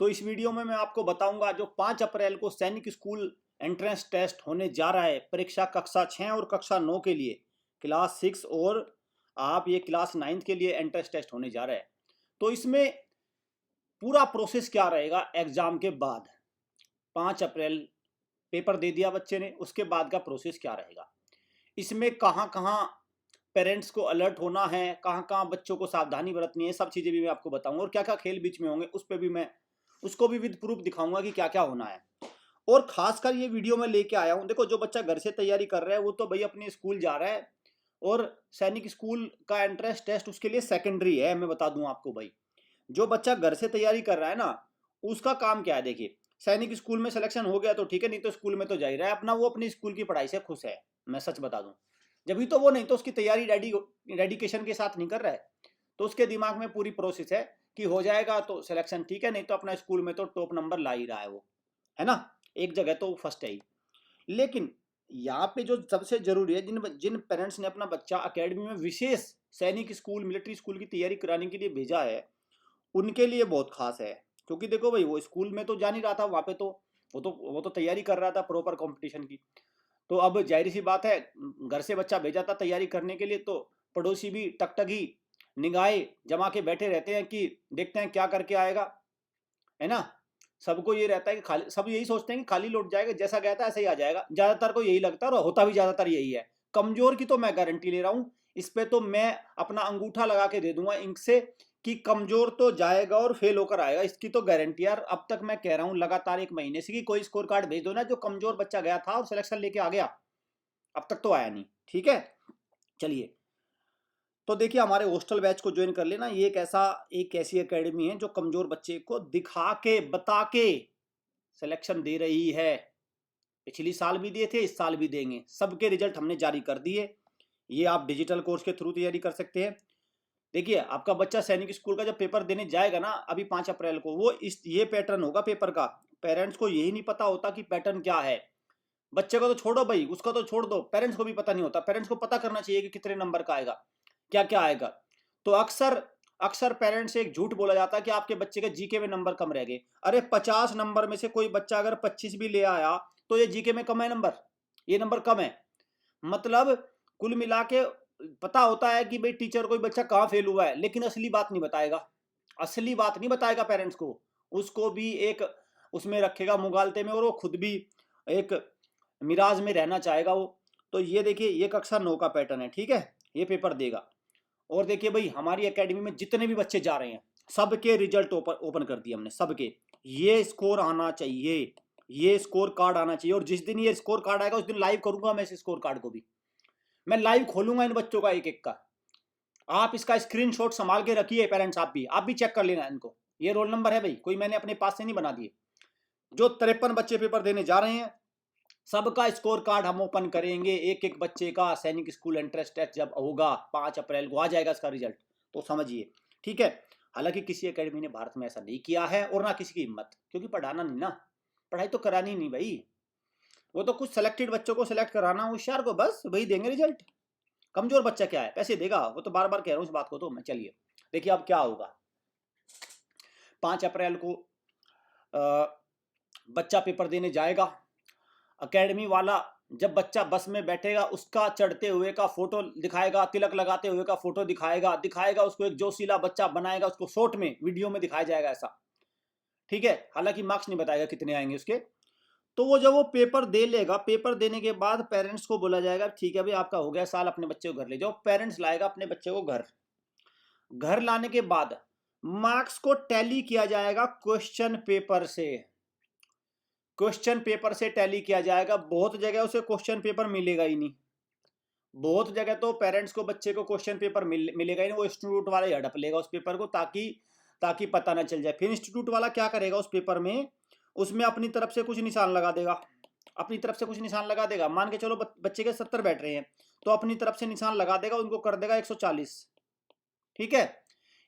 तो इस वीडियो में मैं आपको बताऊंगा जो 5 अप्रैल को सैनिक स्कूल एंट्रेंस टेस्ट होने जा रहा है परीक्षा कक्षा 6 और कक्षा 9 के लिए, क्लास 6 और आप ये क्लास 9 के लिए एंट्रेंस टेस्ट होने जा रहा है। तो इसमें पूरा प्रोसेस क्या रहेगा एग्जाम के बाद। 5 अप्रैल पेपर दे दिया बच्चे ने, उसके बाद का प्रोसेस क्या रहेगा, इसमें कहाँ कहाँ पेरेंट्स को अलर्ट होना है, कहाँ कहाँ बच्चों को सावधानी बरतनी है, सब चीज़ें भी मैं आपको बताऊंगा। और क्या क्या खेल बीच में होंगे उस पर भी मैं उसको भी विद प्रूफ दिखाऊंगा कि क्या क्या होना है। और खासकर ये वीडियो मैं लेके आया हूँ, देखो जो बच्चा घर से तैयारी कर रहा है वो तो भाई अपने स्कूल जा रहा है, और सैनिक स्कूल का एंट्रेंस टेस्ट उसके लिए सेकेंडरी है। मैं बता दूं आपको भाई, जो बच्चा घर से तैयारी कर रहा है ना, उसका काम क्या है। देखिए, सैनिक स्कूल में सिलेक्शन हो गया तो ठीक है, नहीं तो स्कूल में तो जा ही रहा है अपना, वो अपनी स्कूल की पढ़ाई से खुश है। मैं सच बता दूं, जब तो वो नहीं तो उसकी तैयारी डेडिकेशन के साथ नहीं कर रहा है, तो उसके दिमाग में पूरी प्रोसेस है कि हो जाएगा तो सिलेक्शन ठीक है, नहीं तो अपना स्कूल में तो टॉप नंबर ला ही रहा है वो, है ना, एक जगह तो फर्स्ट है ही। लेकिन यहाँ पे जो सबसे जरूरी है, जिन जिन पेरेंट्स ने अपना बच्चा एकेडमी में विशेष सैनिक स्कूल मिलिट्री स्कूल की तैयारी कराने के लिए भेजा है, उनके लिए बहुत खास है। क्योंकि देखो भाई, वो स्कूल में तो जा नहीं रहा था, वहाँ पे तो वो तो तैयारी कर रहा था प्रॉपर कंपटीशन की। तो अब जाहिर सी बात है, घर से बच्चा भेजा था तैयारी करने के लिए, तो पड़ोसी भी टकटकी निगाहें जमा के बैठे रहते हैं कि देखते हैं क्या करके आएगा, है ना। सबको ये रहता है कि खाली, सब यही सोचते हैं कि खाली लौट जाएगा, जैसा गया था ऐसा ही आ जाएगा, ज्यादातर को यही लगता है और होता भी ज्यादातर यही है। कमजोर की तो मैं गारंटी ले रहा हूँ, इस पे तो मैं अपना अंगूठा लगा के दे दूंगा इंक से कि कमजोर तो जाएगा और फेल होकर आएगा, इसकी तो गारंटी यार। अब तक मैं कह रहा हूँ लगातार 1 महीने से कि कोई स्कोर कार्ड भेज दो ना, जो कमजोर बच्चा गया था और सिलेक्शन लेके आ गया, अब तक तो आया नहीं। ठीक है, चलिए। तो देखिए, हमारे हॉस्टल बैच को ज्वाइन कर लेना, ये एक ऐसी एकेडमी है जो कमजोर बच्चे को दिखा के बता के सिलेक्शन दे रही है। पिछली साल भी दिए थे, इस साल भी देंगे, सबके रिजल्ट हमने जारी कर दिए। ये आप डिजिटल कोर्स के थ्रू तैयारी कर सकते हैं। देखिए, आपका बच्चा सैनिक स्कूल का जब पेपर देने जाएगा ना अभी 5 अप्रैल को, वो ये पैटर्न होगा पेपर का। पेरेंट्स को यही नहीं पता होता कि पैटर्न क्या है। बच्चे को तो छोड़ो भाई, उसका तो छोड़ दो, पेरेंट्स को भी पता नहीं होता। पेरेंट्स को पता करना चाहिए कि कितने नंबर का आएगा, क्या क्या आएगा। तो अक्सर अक्सर पेरेंट्स से एक झूठ बोला जाता है कि आपके बच्चे के जीके में नंबर कम रह गए। अरे 50 नंबर में से कोई बच्चा अगर 25 भी ले आया तो ये जीके में कम है नंबर, ये नंबर कम है। मतलब कुल मिला के पता होता है कि भाई टीचर कोई बच्चा कहाँ फेल हुआ है, लेकिन असली बात नहीं बताएगा, असली बात नहीं बताएगा पेरेंट्स को। उसको भी एक उसमें रखेगा मुगालते में, और वो खुद भी एक मिराज में रहना चाहेगा वो। तो ये देखिए, ये कक्षा 9 का पैटर्न है, ठीक है, ये पेपर देगा। और देखिए भाई, हमारी एकेडमी में जितने भी बच्चे जा रहे हैं सबके रिजल्ट ओपन कर दिए हमने, सबके। ये स्कोर आना चाहिए, ये स्कोर कार्ड आना चाहिए, और जिस दिन ये स्कोर कार्ड आएगा उस दिन लाइव करूंगा मैं इस स्कोर कार्ड को भी, मैं लाइव खोलूंगा इन बच्चों का एक एक का। आप इसका स्क्रीनशॉट संभाल के रखिए पेरेंट्स, आप भी चेक कर लेना इनको। ये रोल नंबर है भाई, कोई मैंने अपने पास से नहीं बना दिए। जो 53 बच्चे पेपर देने जा रहे हैं सबका स्कोर कार्ड हम ओपन करेंगे, एक एक बच्चे का सैनिक स्कूल एंट्रेंस टेस्ट जब होगा 5 अप्रैल को आ जाएगा इसका रिजल्ट, तो समझिए, ठीक है। हालांकि किसी एकेडमी ने भारत में ऐसा नहीं किया है, और ना किसी की हिम्मत, क्योंकि पढ़ाना नहीं ना, पढ़ाई तो करानी नहीं भाई। वो तो कुछ सिलेक्टेड बच्चों को सिलेक्ट कराना, होशियार को बस वही देंगे रिजल्ट। कमजोर बच्चा क्या है, पैसे देगा वो तो, बार बार कह रहा हूँ इस बात को। तो मैं, चलिए देखिए अब क्या होगा। 5 अप्रैल को बच्चा पेपर देने जाएगा, एकेडमी वाला जब बच्चा बस में बैठेगा उसका चढ़ते हुए का फोटो दिखाएगा, तिलक लगाते हुए का फोटो दिखाएगा उसको, एक जोशीला बच्चा बनाएगा, उसको शॉर्ट में वीडियो में दिखाया जाएगा ऐसा, ठीक है। हालांकि मार्क्स नहीं बताएगा कितने आएंगे उसके। तो वो जब वो पेपर दे लेगा, पेपर देने के बाद पेरेंट्स को बोला जाएगा ठीक है भाई आपका हो गया साल, अपने बच्चे को घर ले जाओ। पेरेंट्स लाएगा अपने बच्चे को घर, घर लाने के बाद मार्क्स को टैली किया जाएगा क्वेश्चन पेपर से, क्वेश्चन पेपर से टैली किया जाएगा। बहुत जगह उसे क्वेश्चन पेपर मिलेगा ही नहीं, बहुत जगह तो पेरेंट्स को बच्चे को क्वेश्चन पेपर मिलेगा ही नहीं, वो इंस्टीट्यूट वाला ही हड़प लेगा उस पेपर को, ताकि ताकि पता ना चल जाए। फिर इंस्टीट्यूट वाला क्या करेगा उस पेपर में, उसमें अपनी तरफ से कुछ निशान लगा देगा, अपनी तरफ से कुछ निशान लगा देगा। मान के चलो बच्चे के 70 बैठ रहे हैं, तो अपनी तरफ से निशान लगा देगा, उनको कर देगा 140, ठीक है।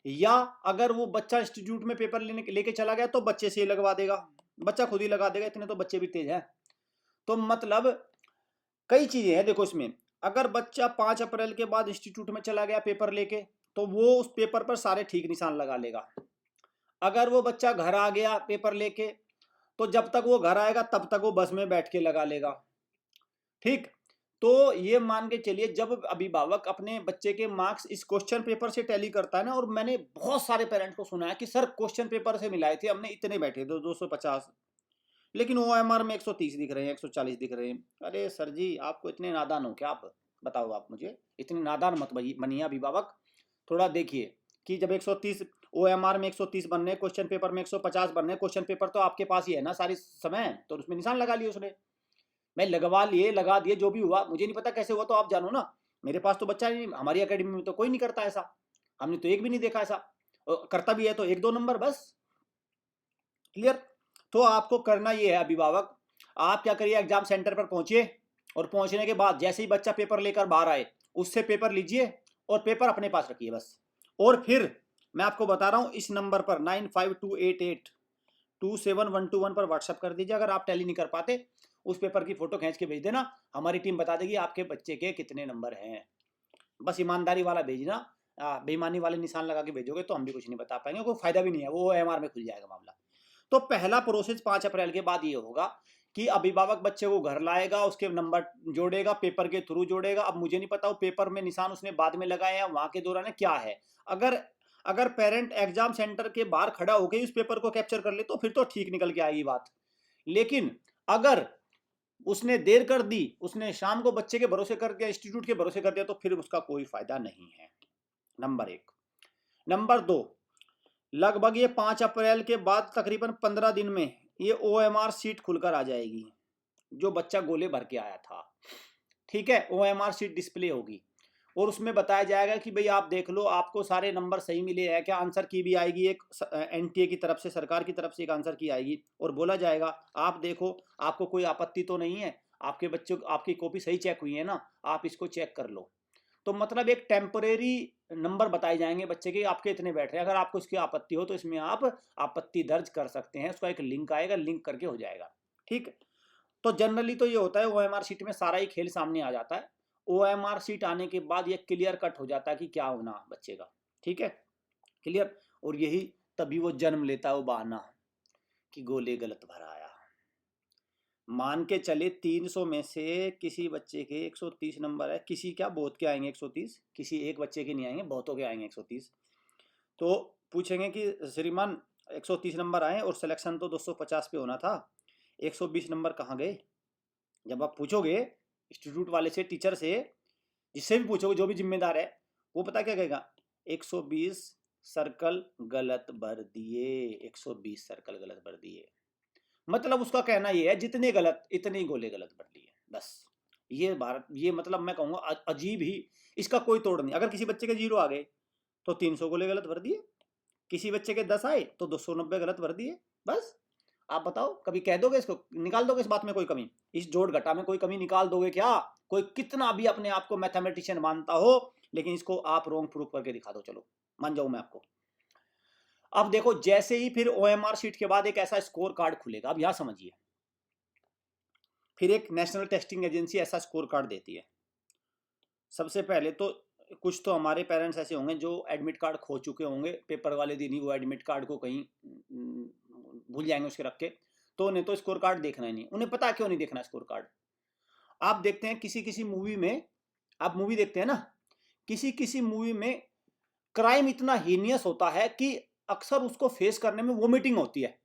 या अगर वो बच्चा इंस्टीट्यूट में पेपर लेके चला गया तो बच्चे से लगवा देगा, बच्चा खुद ही लगा देगा, इतने तो बच्चे भी तेज हैं। तो मतलब कई चीजें हैं देखो इसमें। अगर बच्चा 5 अप्रैल के बाद इंस्टीट्यूट में चला गया पेपर लेके, तो वो उस पेपर पर सारे ठीक निशान लगा लेगा। अगर वो बच्चा घर आ गया पेपर लेके, तो जब तक वो घर आएगा तब तक वो बस में बैठ के लगा लेगा। ठीक, तो ये मान के चलिए जब अभिभावक अपने बच्चे के मार्क्स इस क्वेश्चन पेपर से टैली करता है ना, और मैंने बहुत सारे पेरेंट्स को सुना है कि सर क्वेश्चन पेपर से मिलाए थे हमने, इतने बैठे थे 250, लेकिन OMR में 130 दिख रहे हैं, 140 दिख रहे हैं। अरे सर जी, आपको इतने नादान हो क्या? आप बताओ, आप मुझे इतने नादान मत बनिए अभिभावक। थोड़ा देखिए कि जब 130 OMR में 130 बनने, क्वेश्चन पेपर में 150 बनने, क्वेश्चन पेपर तो आपके पास ही है ना सारी समय, तो उसमें निशान लगा लिए उसने। मैं लगवा लिए, लगा दिए, जो भी हुआ मुझे नहीं पता कैसे हुआ, तो आप जानो ना। मेरे पास तो बच्चा नहीं, हमारी एकेडमी में तो कोई नहीं करता ऐसा, हमने तो एक भी नहीं देखा ऐसा। करता भी है तो 1-2 नंबर बस। क्लियर? तो आपको करना ये है अभिभावक, आप क्या करिए, एग्जाम सेंटर पर पहुंचिए, और पहुंचने के बाद जैसे ही बच्चा पेपर लेकर बाहर आए, उससे पेपर लीजिए और पेपर अपने पास रखिए बस। और फिर मैं आपको बता रहा हूं, इस नंबर पर 9528827121 पर व्हाट्सएप कर दीजिए। अगर आप टैली नहीं कर पाते, उस पेपर की फोटो खींच के भेज देना, हमारी टीम बता देगी आपके बच्चे के कितने नंबर हैं। बस ईमानदारी वाला भेजना, बेईमानी वाले निशान लगा के भेजोगे तो हम भी कुछ नहीं बता पाएंगे, कोई फायदा भी नहीं है, वो OMR में खुल जाएगा मामला। तो पहला प्रोसेस 5 अप्रैल के बाद ये होगा कि अभिभावक बच्चे को घर लाएगा, उसके नंबर जोड़ेगा, पेपर के थ्रू जोड़ेगा। अब मुझे नहीं पता वो पेपर में निशान उसने बाद में लगाए हैं, वहां के दौरान क्या है। अगर अगर पेरेंट एग्जाम सेंटर के बाहर खड़ा होकर उस पेपर को कैप्चर कर ले तो फिर तो ठीक निकल के आएगी बात। लेकिन अगर उसने देर कर दी, उसने शाम को बच्चे के भरोसे कर दिया, इंस्टीट्यूट के भरोसे कर दिया, तो फिर उसका कोई फायदा नहीं है। नंबर 1। नंबर 2, लगभग ये 5 अप्रैल के बाद तकरीबन 15 दिन में ये OMR सीट खुलकर आ जाएगी, जो बच्चा गोले भर के आया था। ठीक है, OMR सीट डिस्प्ले होगी और उसमें बताया जाएगा कि भाई आप देख लो, आपको सारे नंबर सही मिले हैं क्या। आंसर की भी आएगी, एक NTA की तरफ से, सरकार की तरफ से एक आंसर की आएगी, और बोला जाएगा आप देखो, आपको कोई आपत्ति तो नहीं है, आपके बच्चों आपकी कॉपी सही चेक हुई है ना, आप इसको चेक कर लो। तो मतलब एक टेम्परेरी नंबर बताए जाएंगे बच्चे के, आपके इतने बैठ रहे हैं, अगर आपको इसकी आपत्ति हो तो इसमें आप आपत्ति दर्ज कर सकते हैं, उसका एक लिंक आएगा, लिंक करके हो जाएगा। ठीक, तो जनरली तो ये होता है OMR शीट में सारा ही खेल सामने आ जाता है। OMR शीट आने के बाद ये क्लियर कट हो जाता है कि क्या होना बच्चे का। ठीक है, क्लियर। और यही तभी वो जन्म लेता है वो बहाना कि गोले गलत भरा आया। मान के चले 300 में से किसी बच्चे के 130 नंबर है, किसी क्या बहुत के आएंगे 130, किसी एक बच्चे के नहीं आएंगे, बहुतों के आएंगे 130। तो पूछेंगे कि श्रीमान 130 नंबर आए और सिलेक्शन तो 250 पे होना था, 120 नंबर कहाँ गए? जब आप पूछोगे इंस्टीट्यूट वाले से, टीचर से, जिससे भी पूछोगे, जो भी जिम्मेदार है, वो पता क्या कहेगा, 120 सर्कल गलत भर दिए, 120 सर्कल गलत भर दिए। मतलब उसका कहना ये है जितने गलत इतने ही गोले गलत भर लिए, बस। ये भारत, ये मतलब मैं कहूँगा अजीब ही, इसका कोई तोड़ नहीं। अगर किसी बच्चे के 0 आ गए तो 300 गोले गलत भर दिए, किसी बच्चे के 10 आए तो 290 गलत भर दिए, बस। आप बताओ, कभी कह दोगे इसको, निकाल दोगे इस बात में कोई कमी, इस जोड़ घटा में कोई कमी निकाल दोगे क्या? कोई कितना भी अपने आप को मैथमेटिशियन मानता हो, लेकिन इसको आप रॉन्ग प्रूफ करके दिखा दो, चलो मान जाऊं मैं आपको। अब देखो, जैसे ही फिर OMR शीट के बाद एक ऐसा स्कोर कार्ड खुलेगा, अब यहां समझिए, फिर एक नेशनल टेस्टिंग एजेंसी ऐसा स्कोर कार्ड देती है। सबसे पहले तो कुछ तो हमारे पेरेंट्स ऐसे होंगे जो एडमिट कार्ड खो चुके होंगे, पेपर वाले दिन ही वो एडमिट कार्ड को कहीं भूल जाएंगे उसके रख के, तो उन्हें तो स्कोर कार्ड देखना ही नहीं। उन्हें पता क्यों नहीं देखना स्कोर कार्ड? आप देखते हैं किसी किसी मूवी में, आप मूवी देखते हैं ना, किसी किसी मूवी में क्राइम इतना हीनियस होता है कि अक्सर उसको फेस करने में वोमिटिंग होती है।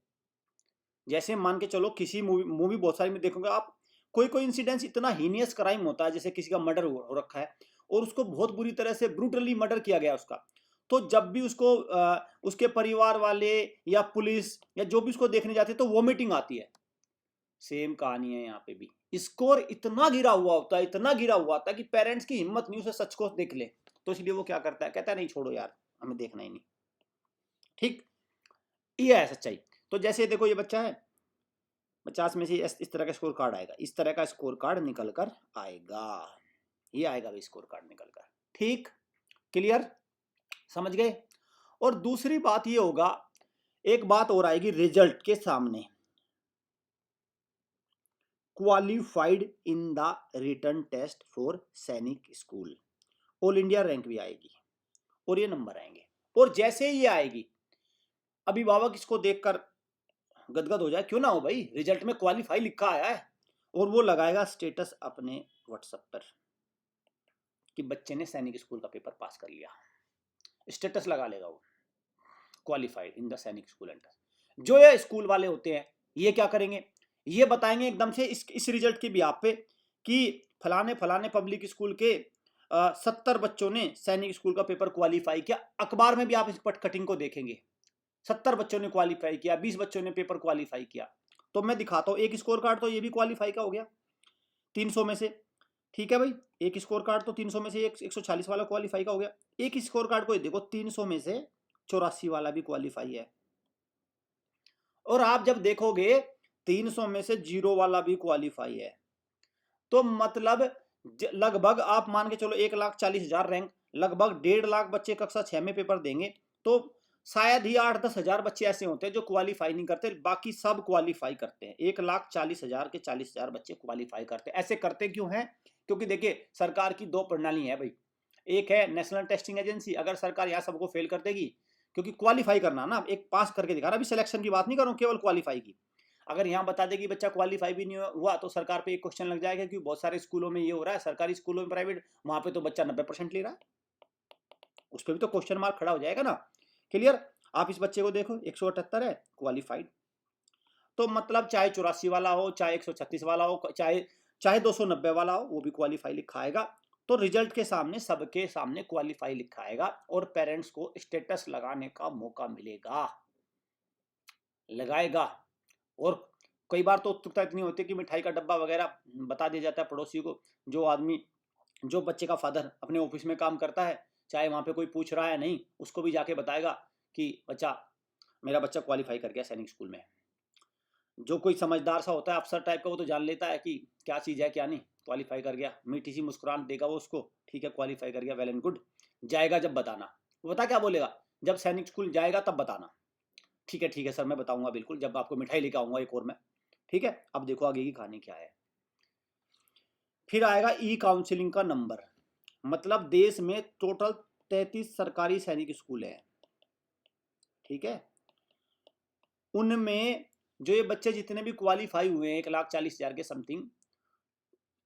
जैसे मान के चलो, किसी मूवी बहुत सारी में देखोगे आप, कोई कोई इंसिडेंस इतना हीनियस क्राइम होता है, जैसे किसी का मर्डर हो रखा है और उसको बहुत बुरी तरह से ब्रूटली मर्डर किया गया उसका, तो जब भी उसको उसके परिवार वाले या पुलिस या जो भी उसको देखने जाते हैं तो वोमिटिंग आती है। सेम कहानी है यहाँ पे भी, स्कोर इतना गिरा हुआ होता है, इतना गिरा हुआ होता है कि पेरेंट्स की हिम्मत नहीं उसे सच को देख ले, तो इसलिए वो क्या करता है, कहता है नहीं छोड़ो यार, हमें देखना ही नहीं। ठीक, ये है सच्चाई। तो जैसे देखो, ये बच्चा है, 50 में से इस तरह का स्कोर कार्ड आएगा, इस तरह का स्कोर कार्ड निकल कर आएगा, ये आएगा भाई स्कोर कार्ड निकल कर। ठीक, क्लियर, समझ गए? और दूसरी बात ये होगा, एक बात और आएगी रिजल्ट के सामने, qualified in the written test for Sainik school, all India rank भी आएगी और ये नंबर आएंगे। और जैसे ही ये आएगी, अभिभावक इसको देखकर गदगद हो जाए, क्यों ना हो भाई, रिजल्ट में क्वालिफाई लिखा आया है, और वो लगाएगा स्टेटस अपने व्हाट्सएप पर कि बच्चे ने सैनिक स्कूल का पेपर पास कर लिया, स्टेटस लगा लेगा वो, क्वालिफाइड इन द सैनिक स्कूल एंट्रेंस। जो ये स्कूल वाले होते हैं ये क्या करेंगे, ये बताएंगे एकदम से इस रिजल्ट के बिहाफ पे कि फलाने फलाने पब्लिक स्कूल के 70 बच्चों ने सैनिक स्कूल का पेपर क्वालिफाई किया। अखबार में भी आप इस पट कटिंग को देखेंगे, 70 बच्चों ने क्वालिफाई किया, 20 बच्चों ने पेपर क्वालिफाई किया। तो मैं दिखाता हूँ, एक स्कोर कार्ड तो ये भी क्वालिफाई का हो गया 300 में से, ठीक है भाई, एक स्कोर कार्ड तो 300 में से 140 वाला क्वालिफाई का हो गया। एक स्कोर कार्ड को देखो 300 में से 84 वाला भी क्वालिफाई है। और आप जब देखोगे 300 में से 0 वाला भी क्वालिफाई है, तो मतलब लगभग आप मान के चलो 1,40,000 रैंक, लगभग 1.5 लाख बच्चे कक्षा 6 में पेपर देंगे, तो शायद ही 8-10 हजार बच्चे ऐसे होते हैं जो क्वालिफाई नहीं करते, बाकी सब क्वालिफाई करते हैं। 1,40,000 के 40,000 बच्चे क्वालिफाई करते हैं। ऐसे करते क्यों हैं? क्योंकि देखिए सरकार की दो प्रणाली है भाई, एक है नेशनल टेस्टिंग एजेंसी, अगर सरकार यहाँ सबको फेल कर देगी, क्योंकि क्वालिफाई करना ना, एक पास करके दिखाना, अभी सिलेक्शन की बात नहीं कर रहा हूँ, केवल क्वालिफाई की। अगर यहाँ बता देगी बच्चा क्वालिफाई भी नहीं हुआ तो सरकार पे एक क्वेश्चन लग जाएगा कि बहुत सारे स्कूलों में ये हो रहा है, सरकारी स्कूलों में, प्राइवेट, वहां पे तो बच्चा 90% ले रहा है, उस पर भी तो क्वेश्चन मार्क खड़ा हो जाएगा ना। क्लियर? आप इस बच्चे को देखो 178 है क्वालिफाइड, तो मतलब चाहे 84 वाला हो, चाहे 136 वाला हो, चाहे चाहे 290 वाला हो, वो भी क्वालिफाई लिखा आएगा। तो रिजल्ट के सामने सबके सामने क्वालिफाई लिखा आएगा, और पेरेंट्स को स्टेटस लगाने का मौका मिलेगा, लगाएगा। और कई बार तो उत्सुकता इतनी होती है कि मिठाई का डब्बा वगैरह बता दिया जाता है पड़ोसी को, जो आदमी, जो बच्चे का फादर अपने ऑफिस में काम करता है, चाहे वहाँ पे कोई पूछ रहा है नहीं, उसको भी जाके बताएगा कि बच्चा, मेरा बच्चा क्वालिफाई कर गया सैनिक स्कूल में। जो कोई समझदार सा होता है अफसर टाइप का, वो तो जान लेता है कि क्या चीज़ है क्या नहीं, क्वालिफाई कर गया, मीठी सी मुस्कुराहट देगा वो उसको, ठीक है क्वालिफाई कर गया, वेल एंड गुड। जाएगा जब बताना, वो बता क्या बोलेगा, जब सैनिक स्कूल जाएगा तब बताना। ठीक है सर मैं बताऊंगा बिल्कुल, जब आपको मिठाई लेकर आऊंगा एक और मैं, ठीक है। अब देखो आगे की कहानी क्या है। फिर आएगा ई काउंसिलिंग का नंबर, मतलब देश में टोटल 33 सरकारी सैनिक स्कूल है, ठीक है। उनमें जो ये बच्चे जितने भी क्वालिफाई हुए हैं 1,40,000 के समथिंग,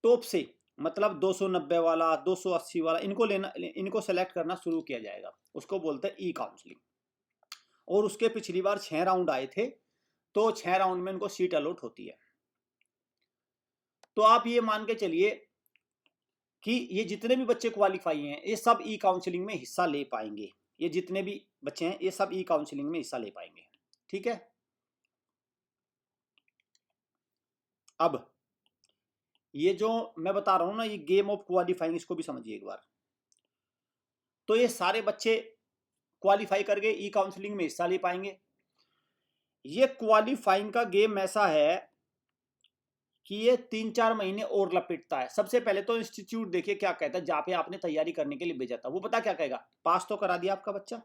टॉप से, मतलब 290 वाला, 280 वाला, इनको लेना, इनको सेलेक्ट करना शुरू किया जाएगा, उसको बोलते हैं ई काउंसलिंग। और उसके पिछली बार 6 राउंड आए थे, तो 6 राउंड में इनको सीट अलॉट होती है। तो आप ये मान के चलिए कि ये जितने भी बच्चे क्वालिफाई हैं ये सब ई काउंसलिंग में हिस्सा ले पाएंगे, ये जितने भी बच्चे हैं ये सब ई काउंसलिंग में हिस्सा ले पाएंगे, ठीक है। अब ये जो मैं बता रहा हूं ना, ये गेम ऑफ क्वालिफाइंग, इसको भी समझिए एक बार। तो ये सारे बच्चे क्वालिफाई करके ई काउंसलिंग में हिस्सा ले पाएंगे। ये क्वालिफाइंग का गेम ऐसा है कि ये 3-4 महीने और लपेटता है। सबसे पहले तो इंस्टीट्यूट देखिए क्या कहता है, जहाँ पे आपने तैयारी करने के लिए भेजा था, वो पता क्या कहेगा, पास तो करा दिया आपका बच्चा।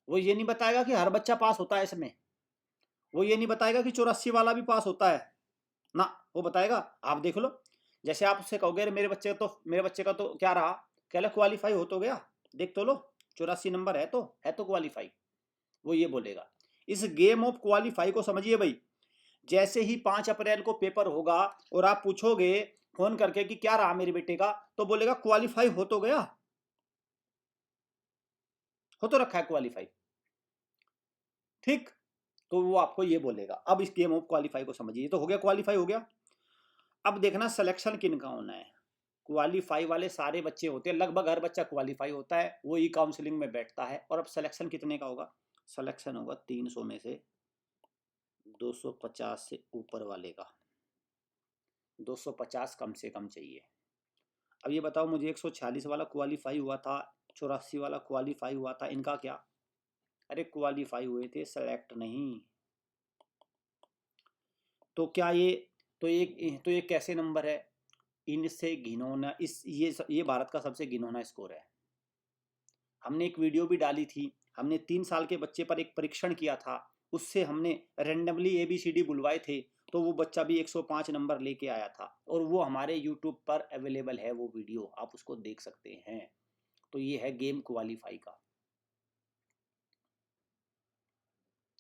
वो ये नहीं बताएगा कि हर बच्चा पास होता है इसमें, वो ये नहीं बताएगा कि 84 वाला भी पास होता है ना, वो बताएगा आप देख लो। जैसे आप उससे कहोगे मेरे बच्चे का तो क्या रहा, कह क्वालिफाई हो तो गया, देख तो लो 84 नंबर है तो क्वालिफाई, वो ये बोलेगा। इस गेम ऑफ क्वालिफाई को समझिए भाई। जैसे ही 5 अप्रैल को पेपर होगा और आप पूछोगे फोन करके कि क्या रहा मेरे बेटे का, तो बोलेगा क्वालिफाई हो तो गया, हो तो रखा है क्वालिफाई, ठीक। तो वो आपको ये बोलेगा। अब इस गेम ऑफ क्वालिफाई को समझिए, तो हो गया क्वालिफाई हो गया। अब देखना सिलेक्शन किन का होना है। क्वालिफाई वाले सारे बच्चे होते हैं, लगभग हर बच्चा क्वालिफाई होता है, वो ई काउंसलिंग में बैठता है। और अब सिलेक्शन कितने का होगा, सिलेक्शन होगा 300 में से 250 से ऊपर वाले का, 250 कम से कम चाहिए। अब ये बताओ मुझे 146 वाला क्वालिफाई हुआ था, 84 वाला क्वालिफाई हुआ था, इनका क्या? अरे क्वालिफाई हुए थे, सेलेक्ट नहीं। तो क्या ये, तो ये कैसे नंबर है? इनसे घिनौना, इस ये भारत का सबसे घिनौना स्कोर है। हमने एक वीडियो भी डाली थी, हमने 3 साल के बच्चे पर एक परीक्षण किया था, उससे हमने रैंडमली ABCD बुलवाए थे, तो वो बच्चा भी 105 नंबर लेके आया था, और वो हमारे यूट्यूब पर अवेलेबल है वो वीडियो, आप उसको देख सकते हैं। तो ये है गेम क्वालिफाई का।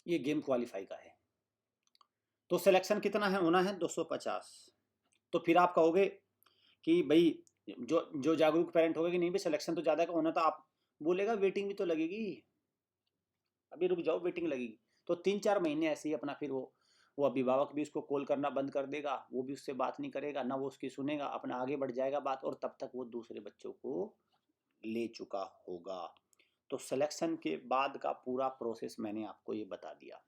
ये गेम क्वालिफाई का है। तो सिलेक्शन कितना है होना है 250। तो फिर आप कहोगे कि भाई जो जो जागरूक पेरेंट होगा कि नहीं भाई सिलेक्शन तो ज़्यादा का होना था, आप बोलेगा वेटिंग भी तो लगेगी, अभी रुक जाओ वेटिंग लगेगी। तो 3-4 महीने ऐसे ही अपना फिर वो अभिभावक भी उसको कॉल करना बंद कर देगा, वो भी उससे बात नहीं करेगा, ना वो उसकी सुनेगा, अपना आगे बढ़ जाएगा बात, और तब तक वो दूसरे बच्चों को ले चुका होगा। तो सिलेक्शन के बाद का पूरा प्रोसेस मैंने आपको ये बता दिया,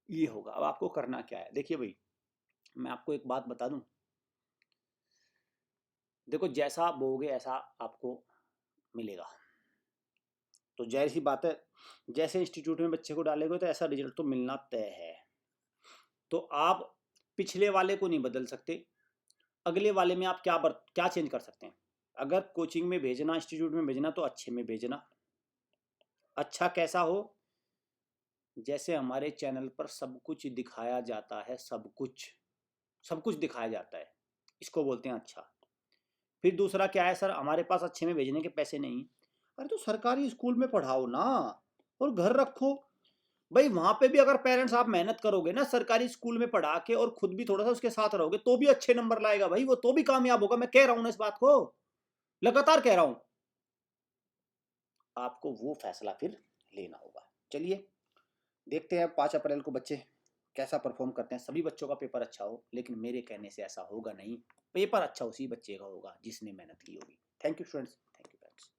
ये होगा। अब आपको करना क्या है, देखिए भाई मैं आपको एक बात बता दूं, देखो जैसा आप बोओगे ऐसा आपको मिलेगा। तो जाहिर सी बात है जैसे इंस्टीट्यूट में बच्चे को डालेंगे तो ऐसा रिजल्ट तो मिलना तय है। तो आप पिछले वाले को नहीं बदल सकते, अगले वाले में आप क्या चेंज कर सकते हैं। अगर कोचिंग में भेजना, इंस्टीट्यूट में भेजना, तो अच्छे में भेजना। अच्छा कैसा हो, जैसे हमारे चैनल पर सब कुछ दिखाया जाता है, सब कुछ दिखाया जाता है, इसको बोलते हैं अच्छा। फिर दूसरा क्या है, सर हमारे पास अच्छे में भेजने के पैसे नहीं। अरे तो सरकारी स्कूल में पढ़ाओ ना और घर रखो। भाई वहां पे भी अगर पेरेंट्स आप मेहनत करोगे ना सरकारी स्कूल में पढ़ा के, और खुद भी थोड़ा सा उसके साथ रहोगे, तो भी अच्छे नंबर लाएगा भाई, वो तो भी कामयाब होगा। मैं कह रहा हूं ना इस बात को, लगातार कह रहा हूं। आपको वो फैसला फिर लेना होगा। चलिए देखते हैं 5 अप्रैल को बच्चे कैसा परफॉर्म करते हैं। सभी बच्चों का पेपर अच्छा हो, लेकिन मेरे कहने से ऐसा होगा नहीं। पेपर अच्छा उसी बच्चे का होगा जिसने मेहनत की होगी। Thank you students, thank you parents.